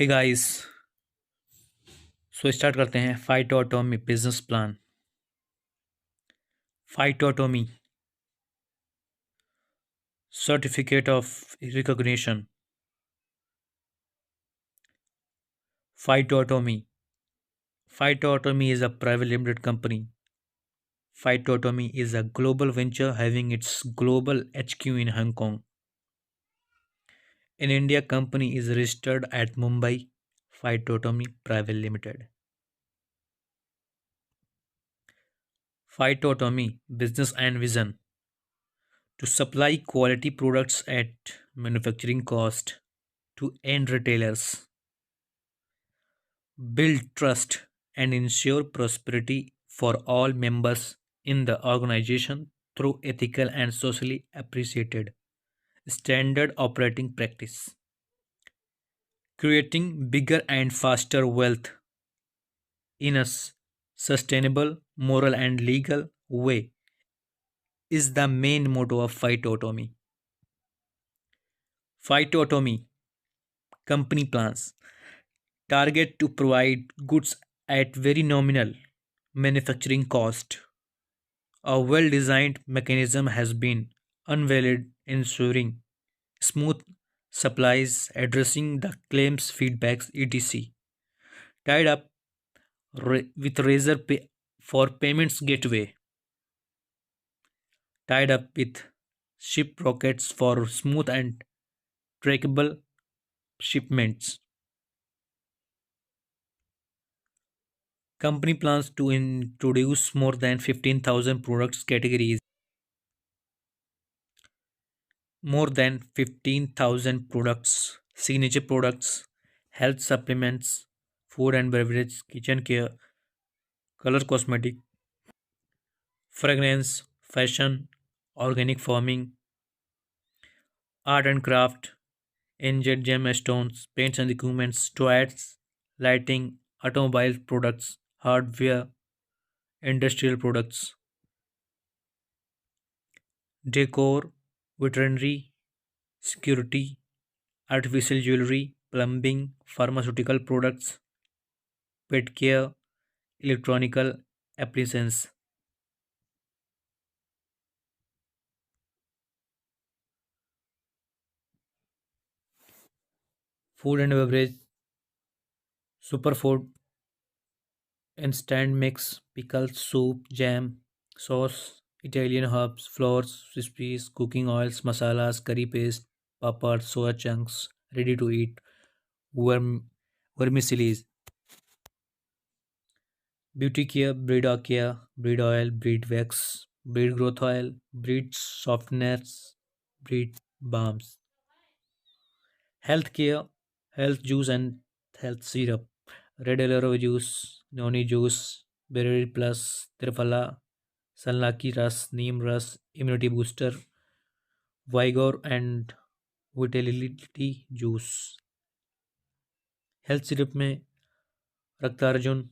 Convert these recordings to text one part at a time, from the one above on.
Hey guys. सो start करते हैं Phytotomy business plan. Phytotomy certificate of recognition. Phytotomy is a private limited company. Faitotomy is a global venture having its global HQ in Hong Kong. In India, company is registered at Mumbai. Faitotomy Private Limited. Faitotomy business and vision: to supply quality products at manufacturing cost to end retailers, build trust, and ensure prosperity for all members in the organization through ethical and socially appreciated standard operating practice. Creating bigger and faster wealth in a sustainable, moral, and legal way is the main motto of Phytotomy. Phytotomy company plans target to provide goods at very nominal manufacturing cost. A well designed mechanism has been unveiled ensuring smooth supplies, addressing the claims, feedbacks, etc. Tied up with Razor Pay for payments gateway, tied up with ship rockets for smooth and trackable shipments. Company plans to introduce more than 15,000 products categories, more than 15,000 products, signature products, health supplements, food and beverage, kitchen care, color cosmetic, fragrance, fashion, organic farming, art and craft, injet gemstones, paints and equipments, toys, lighting, automobile products, hardware, industrial products, decor, veterinary, security, artificial jewelry, plumbing, pharmaceutical products, pet care, electronical appliances, food and beverage, superfood, instant mix, pickles, soup, jam, sauce, Italian herbs, flours, recipes, cooking oils, masalas, curry paste, papads, soya chunks, ready to eat, vermicellis, beauty care, breed oil, breed wax, breed growth oil, breed softeners, breed balms, health care, health juice and health syrup, red aloe juice, noni juice, berry plus, triphala, Sanlaki Ras, Neem Ras, Immunity Booster, Vigor and Vitality Juice. Health syrup में Raktarjun,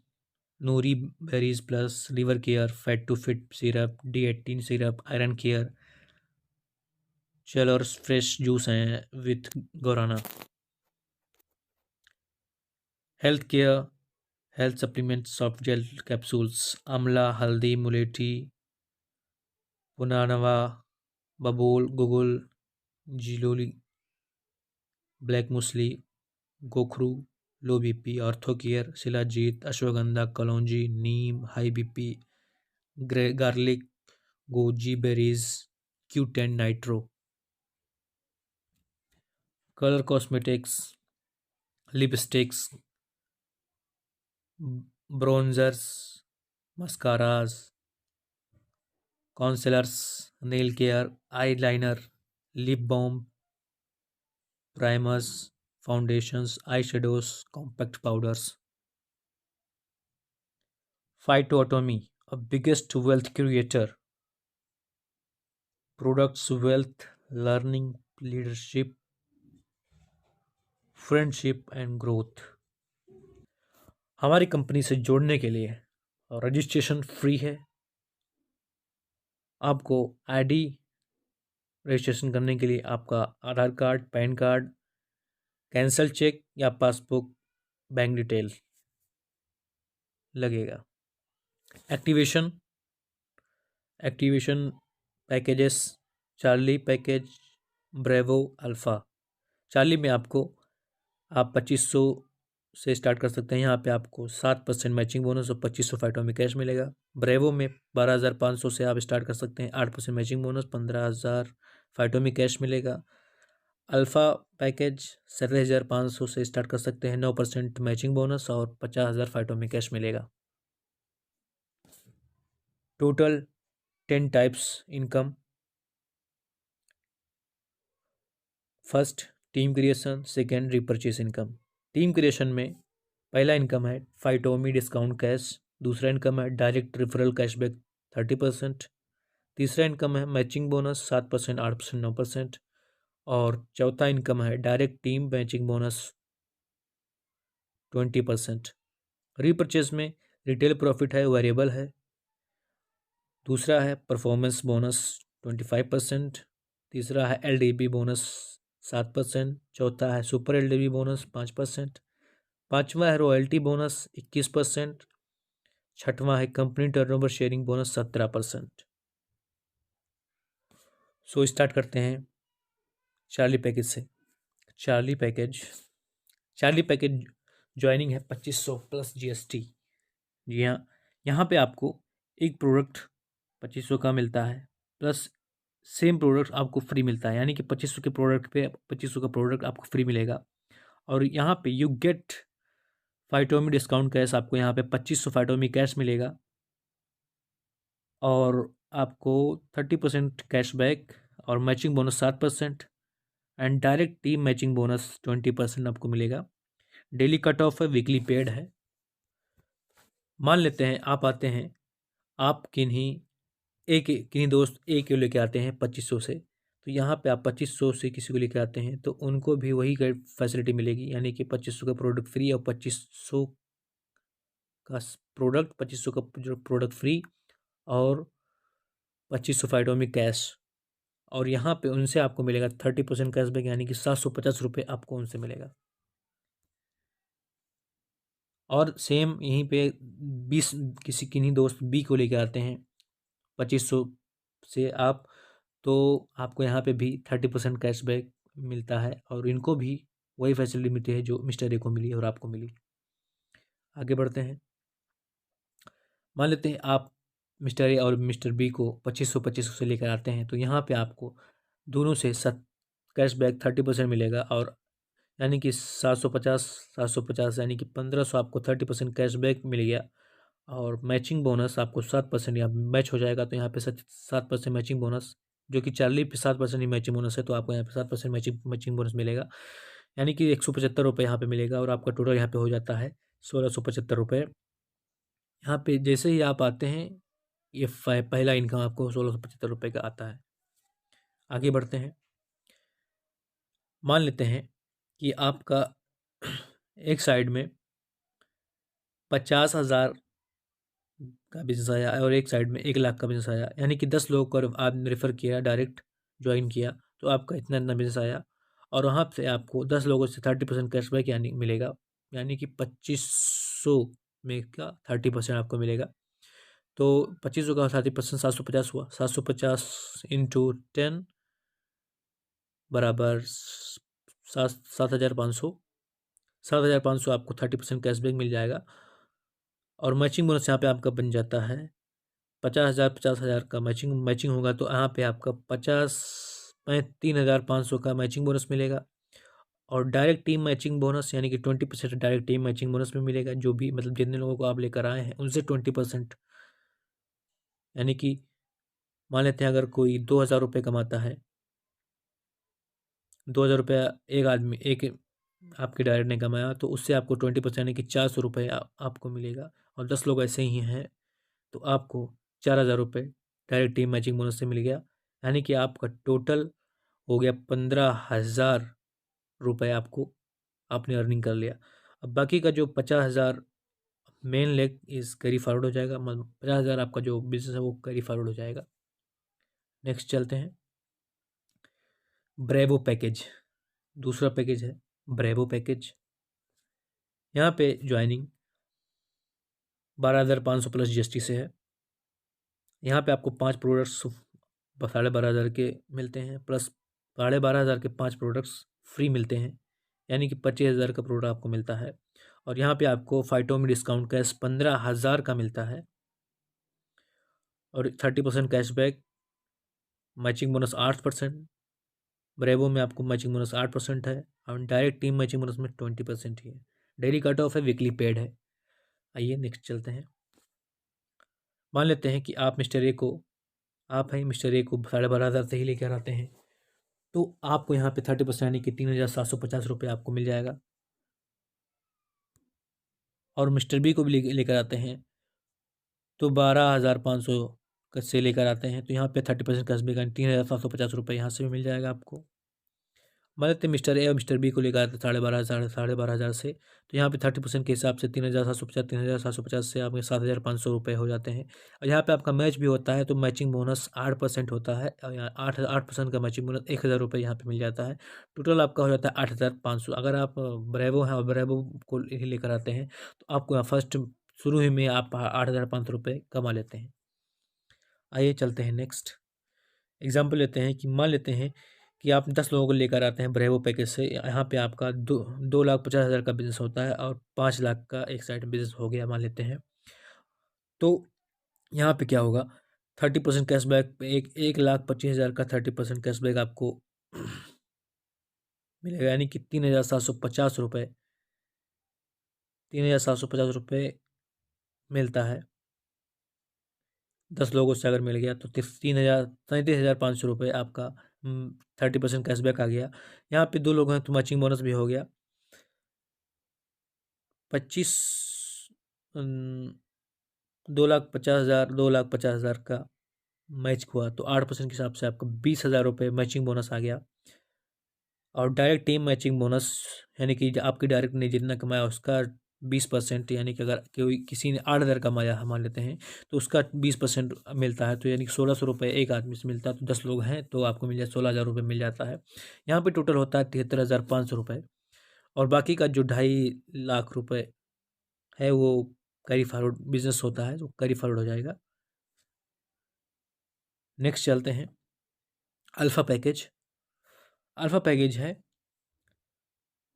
noni berries plus, liver care, fat to fit syrup, D18 syrup, iron care, चल और fresh juice हैं with guarana. Health care, health supplement, soft gel capsules, amla, haldi, मुलेठी, पुनानवा, बबूल, guggul, जिलोली, black musli, gokhru, low BP, orthocare, shilajit, ashwagandha, kalonji, neem, high BP, garlic, goji berries, Q10 nitro, colour cosmetics, lipsticks, bronzers, mascaras, concealers, nail care, eye liner, lip balm, primers, foundations, eye shadows, compact powders. Phytotomy, a biggest wealth creator, products wealth, learning, leadership, friendship and growth. हमारी company से जुड़ने के लिए registration free है। आपको ID registration करने के लिए आपका Aadhaar card, PAN card, cancel cheque या पासबुक बैंक डिटेल लगेगा। Activation packages, Charlie package, Bravo, Alpha. Charlie में आपको आप 2500 से स्टार्ट कर सकते हैं। यहाँ पे आपको 7% मैचिंग बोनस और 2500 फाइटों में कैश मिलेगा। ब्रेवो में 12,500 से आप स्टार्ट कर सकते हैं, 8% मैचिंग बोनस, 15,000 फाइटों में कैश मिलेगा। अल्फ़ा पैकेज 17,500 से स्टार्ट कर सकते हैं, 9% मैचिंग बोनस और 50,000 फाइटों में कैश मिलेगा। Total 10 types income. First team creation, second repurchase income. Team creation में पहला इनकम है फाइटोमी डिस्काउंट कैश, दूसरा इनकम है डायरेक्ट रेफरल कैशबैक 30%, तीसरा इनकम है मैचिंग बोनस 7%, 8%, 9%, और चौथा इनकम है direct team matching bonus 20%। Repurchase में रिटेल प्रॉफिट है, वेरिएबल है। दूसरा है परफॉर्मेंस बोनस 25%, तीसरा है एलडीबी बोनस 7%, चौथा है सुपर एलडीबी बोनस 5%, पांचवा है रॉयल्टी बोनस 21%, छठवां है कंपनी टर्नओवर शेयरिंग बोनस 17%। सो स्टार्ट करते हैं चार्ली पैकेज से। चार्ली पैकेज ज्वाइनिंग है 2500 प्लस जीएसटी। जी हाँ, यहाँ पे आपको एक प्रोडक्ट 2500 का मिलता है, प्लस सेम प्रोडक्ट आपको फ्री मिलता है, यानी कि 2500 के प्रोडक्ट पे 2500 का प्रोडक्ट आपको फ्री मिलेगा। और यहाँ पे यू गेट फाइटोमी डिस्काउंट कैश, आपको यहाँ पे 2500 फाइटोमी कैश मिलेगा, और आपको 30% कैशबैक और matching bonus 7%, and direct team matching bonus 20% आपको मिलेगा। डेली कट ऑफ है, वीकली पेड है। मान लेते हैं आप आते हैं, आप किन्हीं दोस्त ए को लेके आते हैं 2500 से, तो यहाँ पे आप 2500 से किसी को लेके आते हैं तो उनको भी वही फैसिलिटी मिलेगी, यानी कि 2500 का प्रोडक्ट फ्री और 2500 का प्रोडक्ट 2500 का जो प्रोडक्ट फ्री और 2500 फाइटोमिक कैश। और यहाँ पे उनसे आपको मिलेगा 30% कैशबैक, यानी कि 750 रुपये आपको उनसे मिलेगा। और सेम यहीं पे 20 किन्हीं दोस्त बी को लेके आते हैं 2500 से आप, तो आपको यहाँ पे भी 30% कैशबैक मिलता है, और इनको भी वही फैसिलिटी मिलती है जो मिस्टर ए को मिली और आपको मिली। आगे बढ़ते हैं। मान लेते हैं आप मिस्टर ए और मिस्टर बी को 2500 से लेकर आते हैं, तो यहाँ पे आपको दोनों से कैशबैक 30% मिलेगा, और यानी कि 750 यानी कि 1500 आपको 30% कैशबैक मिल गया। और मैचिंग बोनस आपको 7% यहाँ मैच हो जाएगा, तो यहाँ पे 7% मैचिंग बोनस, जो कि चार्ली पे 7% ही मैचिंग बोनस है, तो आपको यहाँ पे 7% मैचिंग बोनस मिलेगा, यानी कि 175 रुपये यहाँ पे मिलेगा, और आपका टोटल यहाँ पे हो जाता है 1675 रुपये। यहाँ पे जैसे ही आप आते हैं, ये पहला इनकम आपको 1675 रुपये का आता है। आगे बढ़ते हैं। मान लेते हैं कि आपका एक साइड में 50,000 का बिजनेस आया और एक साइड में 1 लाख का बिजनेस आया, यानी कि 10 लोगों को आपने रेफर किया, डायरेक्ट ज्वाइन किया, तो आपका इतना इतना बिजनेस आया, और वहाँ से आपको 10 लोगों से 30% कैशबैक यानी मिलेगा, यानी कि 2500 में का 30% आपको मिलेगा। तो 2500 का 30% 750 हुआ, 750 इंटू 10 बराबर 7,500। 7,500 आपको 30% कैशबैक मिल जाएगा, और मैचिंग बोनस यहाँ पे आपका बन जाता है 50,000 का मैचिंग होगा, तो यहाँ पे आपका 3,500 का मैचिंग बोनस मिलेगा, और डायरेक्ट टीम मैचिंग बोनस यानी कि 20% डायरेक्ट टीम मैचिंग बोनस में मिलेगा, जो भी मतलब जितने लोगों को आप लेकर आए हैं उनसे 20%, यानी कि मान लेते हैं अगर कोई 2,000 रुपये कमाता है, 2,000 रुपया एक आदमी एक आपके डायरेक्ट ने कमाया, तो उससे आपको 20% यानी कि 400 रुपये आपको मिलेगा, और 10 लोग ऐसे ही हैं तो आपको 4,000 रुपये डायरेक्ट टीम मैचिंग बोनस से मिल गया, यानी कि आपका टोटल हो गया 15,000 रुपये आपको आपने अर्निंग कर लिया। अब बाकी का जो 50,000 मेन लेग इस कैरी फॉरवर्ड हो जाएगा, मतलब 50,000 आपका जो बिजनेस है वो कैरी फॉरवर्ड हो जाएगा। नेक्स्ट चलते हैं। ब्रेवो पैकेज, दूसरा पैकेज है ब्रेवो पैकेज। यहाँ पे ज्वाइनिंग 12,500 प्लस GST से है। यहाँ पे आपको 5 प्रोडक्ट्स 12,500 के मिलते हैं, प्लस 12,500 के 5 प्रोडक्ट्स फ्री मिलते हैं, यानी कि 25,000 का प्रोडक्ट आपको मिलता है। और यहाँ पे आपको फाइटो में डिस्काउंट कैश 15,000 का मिलता है और 30% कैशबैक, मैचिंग बोनस 8%। ब्रेवो में आपको मैचिंग बोनस 8% है और डायरेक्ट टीम मैचिंग बोनस में 20% ही है। डेली कट ऑफ है, वीकली पेड है। आइए नेक्स्ट चलते हैं। मान लेते हैं कि आप मिस्टर ए को 12,500 से ही लेकर आते हैं, तो आपको यहाँ पे 30% यानी कि 3,750 रुपये आपको मिल जाएगा। और मिस्टर बी को भी लेकर आते हैं तो 12,500 से लेकर आते हैं, तो यहाँ पे 30% कैशबैक 3,750 रुपये यहाँ से भी मिल जाएगा आपको। मान लेते हैं मिस्टर ए और मिस्टर बी को लेकर आते 12,500 से, तो यहाँ पे 30% के हिसाब से 3,750 से आपके 7,500 रुपये हो जाते हैं। और यहाँ पे आपका मैच भी होता है तो मैचिंग बोनस 8% होता है और यहाँ 8% का मैचिंग बोनस 1,000 रुपये यहाँ पे मिल जाता है। टोटल आपका हो जाता है 8,500। अगर आप ब्रेवो हैं और ब्रेवो को ही लेकर आते हैं तो आपको यहाँ फर्स्ट शुरू ही में आप 8,500 रुपये कमा लेते हैं। आइए चलते हैं नेक्स्ट एग्जाम्पल लेते हैं कि मान लेते हैं कि आप 10 लोगों को लेकर आते हैं ब्रेवो पैकेज से। यहाँ पे आपका 2,50,000 का बिजनेस होता है और 5 लाख का एक साइड बिजनेस हो गया मान लेते हैं। तो यहाँ पे क्या होगा, 30% कैशबैक, 1,25,000 का 30% कैशबैक आपको मिलेगा, यानी कि 3,750 रुपये 3,750 रुपये मिलता है। 10 लोगों से अगर मिल गया तो 33,500 रुपये आपका 30% कैशबैक आ गया। यहाँ पे 2 लोग हैं तो मैचिंग बोनस भी हो गया 25 2,50,000 का मैच हुआ तो 8% के हिसाब से आपका 20,000 रुपये मैचिंग बोनस आ गया। और डायरेक्ट टीम मैचिंग बोनस यानी कि आपकी डायरेक्ट ने जितना कमाया उसका 20%, यानी कि अगर कोई किसी ने 8,000 कमाया मान लेते हैं तो उसका 20% मिलता है, तो यानी कि 1,600 रुपये एक आदमी से मिलता है। तो 10 लोग हैं तो आपको मिल जाए 16,000 रुपये मिल जाता है। यहाँ पे टोटल होता है 73,500 रुपये और बाकी का जो 2.5 लाख रुपये है वो कैरी फॉरवर्ड बिजनेस होता है, तो कैरी फॉरवर्ड हो जाएगा। नेक्स्ट चलते हैं अल्फ़ा पैकेज। अल्फ़ा पैकेज है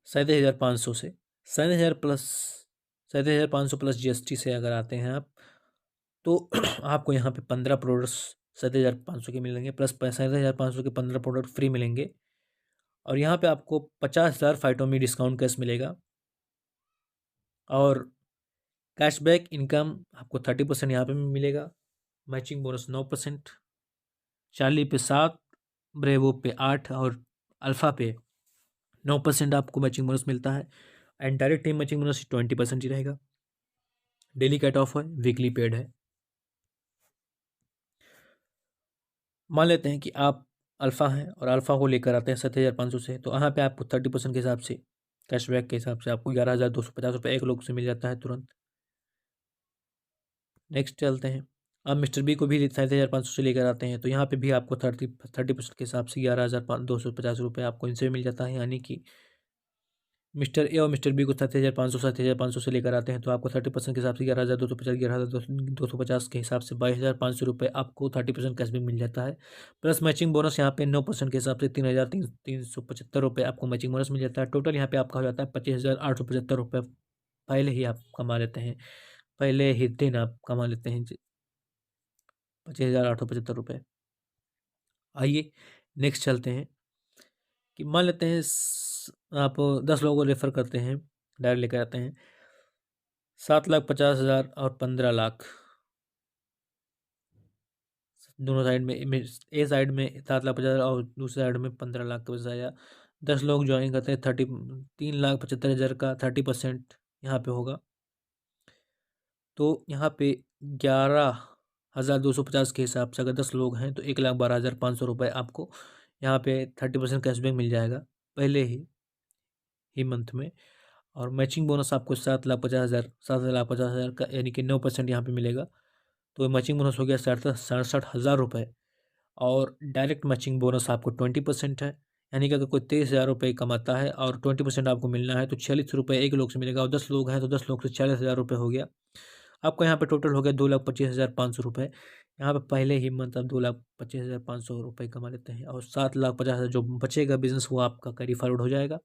37,500 से 37,500 प्लस GST से अगर आते हैं आप तो आपको यहाँ पे 15 प्रोडक्ट्स 37,500 के मिलेंगे, प्लस 37,500 के 15 प्रोडक्ट फ्री मिलेंगे। और यहाँ पे आपको 50,000 फाइटों में डिस्काउंट कैश मिलेगा और कैशबैक इनकम आपको 30% यहाँ पे मिलेगा, मैचिंग बोनस 9%, चार्ली पे 7, ब्रेवो पे 8 और अल्फ़ा पे 9% आपको मैचिंग बोनस मिलता है। And direct team matching bonus 20% ही रहेगा। डेली कट ऑफ है, वीकली पेड है। मान लेते हैं कि आप अल्फ़ा हैं और अल्फ़ा को लेकर आते हैं 7,500 से, तो यहाँ पे आपको 30% के हिसाब से कैशबैक के हिसाब से आपको 11,250 रुपये एक लोग से मिल जाता है तुरंत। नेक्स्ट चलते हैं, आप मिस्टर बी को भी 7,500 से लेकर आते हैं तो यहाँ पे भी आपको 30% के हिसाब से 11,250 रुपये आपको इनसे भी मिल जाता है, यानी कि मिस्टर ए और मिस्टर बी को 7,500 से लेकर आते हैं तो आपको 30% के हिसाब से 11,250 के हिसाब से 22,500 रुपये आपको 30% कैशबैक मिल जाता है। प्लस मैचिंग बोनस यहाँ पे 9% के हिसाब से 3,375 रुपये आपको मैचिंग बोनस मिल जाता है। टोटल यहाँ पे आपका हो जाता है 25,875 रुपये पहले ही आप कमा लेते हैं, पहले ही दिन आप कमा लेते हैं 25,875 रुपये। आइए नेक्स्ट चलते हैं कि मान लेते हैं आप 10 लोगों को रेफर करते हैं, डायरेक्ट लेकर आते हैं 7,50,000 और 15 लाख दोनों साइड में, ए साइड में 7,50,000 और दूसरी साइड में 15 लाख का बचाया। 10 लोग ज्वाइन करते हैं 3,75,000 का 30% यहाँ पे होगा, तो यहाँ पे 11,250 के हिसाब से अगर 10 लोग हैं तो 1,12,500 रुपये आपको यहाँ पे 30% कैशबैक मिल जाएगा पहले ही मंथ में। और मैचिंग बोनस आपको 7,50,000 का यानी कि 9% यहाँ पे मिलेगा, तो मैचिंग बोनस हो गया 67,000 रुपये। और डायरेक्ट मैचिंग बोनस आपको 20% है, यानी कि अगर कोई 23,000 रुपये कमाता है और 20% आपको मिलना है तो 46 रुपये एक लोग से मिलेगा, और 10 लोग हैं तो 10 लोग से 40,000 रुपये हो गया। आपका यहाँ पे टोटल हो गया 2,25,500 रुपये। यहाँ पे पहले ही मंथ आप 2,25,500 रुपये कमा लेते हैं, और 7,50,000 जो बचेगा बिजनेस वो आपका कैरी फॉरवर्ड हो जाएगा।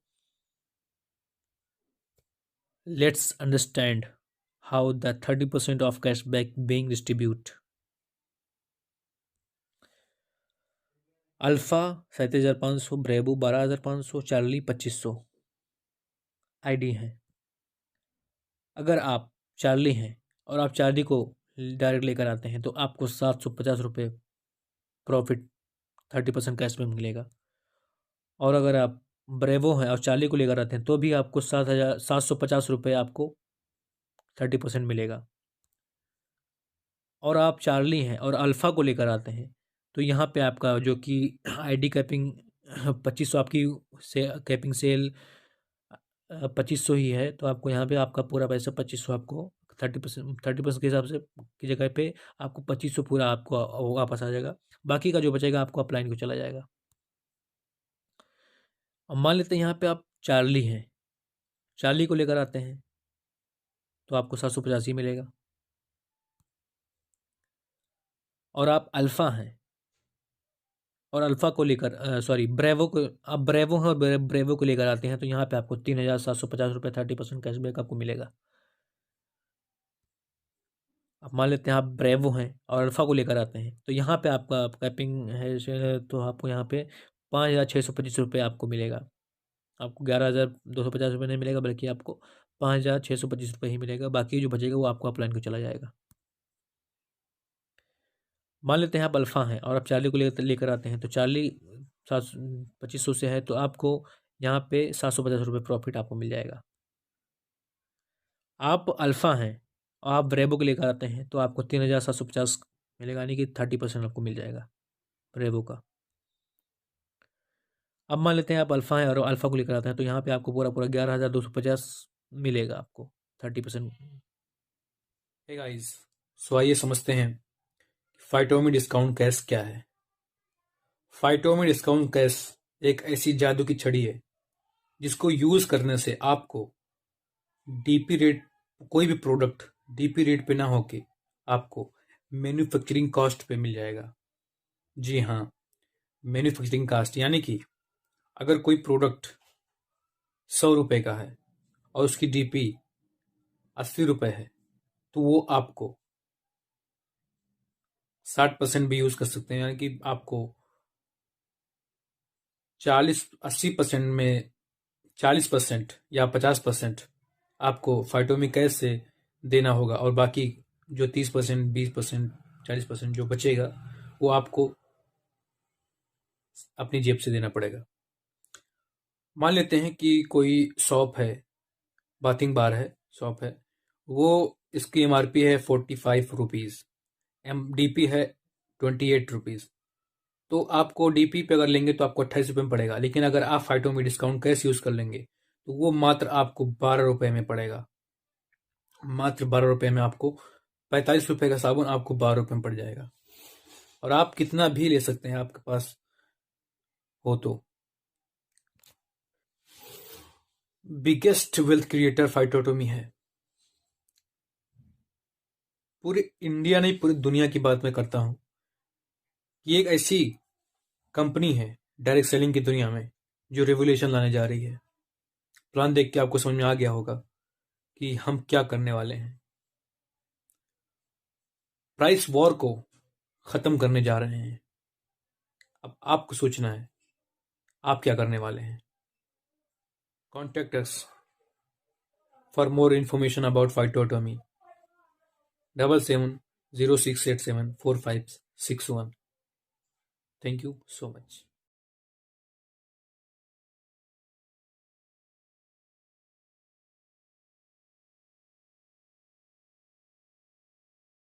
Let's understand how the 30% of cashback being distribute. Alpha 37,500, bravo 12,500, Charlie 2,500 ID हैं। अगर आप चार्ली हैं और आप चार्ली को डायरेक्ट लेकर आते हैं तो आपको 750 रुपये प्रॉफिट 30% कैश में मिलेगा। और अगर आप ब्रेवो हैं और चार्ली को लेकर आते हैं तो भी आपको 750 रुपये आपको 30% मिलेगा। और आप चार्ली हैं और अल्फ़ा को लेकर आते हैं तो यहाँ पे आपका जो कि आईडी कैपिंग 2,500 आपकी से कैपिंग सेल 2,500 ही है, तो आपको यहाँ पे आपका पूरा पैसा 2,500 आपको 30% के हिसाब से की जगह पे आपको 2,500 पूरा आपको वापस आ जाएगा। बाकी का जो बचेगा आपको अपलाइन को चला जाएगा। अब मान लेते हैं यहाँ पे आप चार्ली हैं, चार्ली को लेकर आते हैं तो आपको 750 ही मिलेगा। और आप अल्फ़ा हैं और अल्फ़ा को लेकर सॉरी ब्रेवो को, आप ब्रेवो हैं और ब्रेवो को लेकर आते हैं तो यहाँ पे आपको 3,750 रुपये 30% कैशबैक आपको मिलेगा। अब मान लेते हैं आप ब्रेवो हैं और अल्फ़ा को लेकर आते हैं तो यहाँ पे आपका कैपिंग है तो आपको यहाँ पे 5,625 रुपये आपको मिलेगा। आपको 11,250 रुपये नहीं मिलेगा, बल्कि आपको 5,625 रुपये ही मिलेगा। बाकी जो बचेगा वो आपको अपलाइन को चला जाएगा। मान लेते हैं आप अल्फ़ा हैं और आप चार्ली को लेकर आते हैं तो चार्ली 7,2500 से है तो आपको यहाँ पे 750 रुपये प्रॉफिट आपको मिल जाएगा। आप अल्फ़ा हैं और आप ब्रेवो को लेकर आते हैं तो आपको 3,750 मिलेगा, यानी कि 30% आपको मिल जाएगा ब्रेवो का। अब मान लेते हैं आप अल्फ़ा हैं और अल्फ़ा को लेकर आते हैं तो यहाँ पे आपको पूरा पूरा 11,250 मिलेगा आपको 30%। हे गाइस, सो आइए समझते हैं फाइटोमी डिस्काउंट कैश क्या है। फाइटोमी डिस्काउंट कैश एक ऐसी जादू की छड़ी है जिसको यूज करने से आपको डीपी रेट, कोई भी प्रोडक्ट डीपी रेट पे ना होके आपको मैन्युफैक्चरिंग कॉस्ट पे मिल जाएगा। जी हाँ, मैन्युफैक्चरिंग कॉस्ट, यानी कि अगर कोई प्रोडक्ट 100 रुपए का है और उसकी डीपी 80 रुपए है तो वो आपको 60% भी यूज कर सकते हैं, यानी कि आपको 80% में 40% या 50% आपको फाइटोमी कैश से देना होगा, और बाकी जो 30%, 20%, 40% जो बचेगा वो आपको अपनी जेब से देना पड़ेगा। मान लेते हैं कि कोई शॉप है, बाथिंग बार है, शॉप है, वो इसकी एमआरपी है 45 रुपीज़, डीपी है 28 रुपीज़। तो आपको डीपी पे अगर लेंगे तो आपको 28 रुपये में पड़ेगा, लेकिन अगर आप फाइटोमी डिस्काउंट कैश यूज कर लेंगे तो वो मात्र आपको 12 रुपये में पड़ेगा। मात्र 12 रुपये में आपको 45 रुपये का साबुन आपको 12 रुपये में पड़ जाएगा, और आप कितना भी ले सकते हैं आपके पास हो तो। बिगेस्ट वेल्थ क्रिएटर फाइटोटोमी है। पूरे इंडिया नहीं, पूरी दुनिया की बात मैं करता हूं। ये एक ऐसी कंपनी है डायरेक्ट सेलिंग की दुनिया में जो रेवोल्यूशन लाने जा रही है। प्लान देख के आपको समझ में आ गया होगा कि हम क्या करने वाले हैं। प्राइस वॉर को खत्म करने जा रहे हैं। अब आपको सोचना है आप क्या करने वाले हैं। Contact us for more information about Phytotomy 7706874561। Thank you so much.